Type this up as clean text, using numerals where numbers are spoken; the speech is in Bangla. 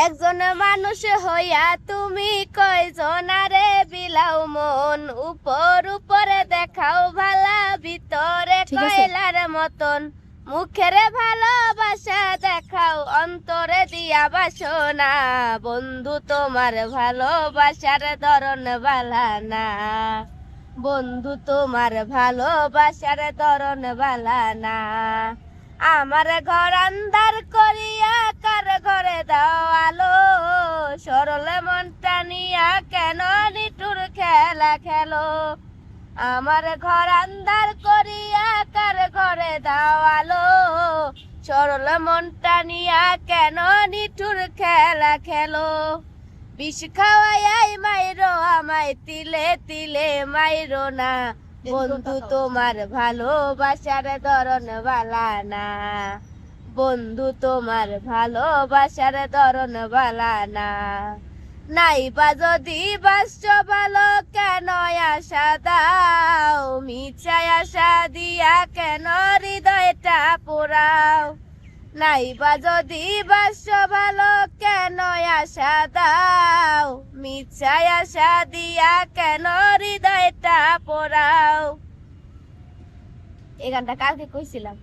একজন মানুষ হইয়া তুমি কয়জনারে বিলাও মন, উপর উপরে দেখাও ভালা, ভিতরে কয়লার মতন। মুখের ভালোবাসা দেখাও, অন্তরে দিয়া বাসনা। বন্ধু তোমার ভালোবাসার ধরন বালা না, বন্ধু তোমার ভালোবাসার ধরন বালা না। আমার ঘর আন্ধার করিয়া কার ঘরে দাও আলো, সরল মনটা নিয়া কেন নিঠুর খেলা খেলো। আমার ঘর আন্ধার করিয়া কার ঘরে দাও আলো, সরল মনটা নিয়া কেন নিঠুর খেলা খেলো। বিষ খাওয়াই মাইরো আমায়, তিলে তিলে মাইরো না। বন্ধু তোমার ভালোবাসার ধরন বালা না, বন্ধু তোমার ভালোবাসার ধরন বালা না। নাইবা যদি বাসছ ভালো কেন আশা দাও, মিছায় আশা দিয়া কেন হৃদয়টা পোড়াও। নাইবা যদি বাসছ ভালো কেন আশা দাও, মিছায় আশা দিয়া কেন হৃদয়টা পোড়াও। এই গানটা কালকে কইছিলাম।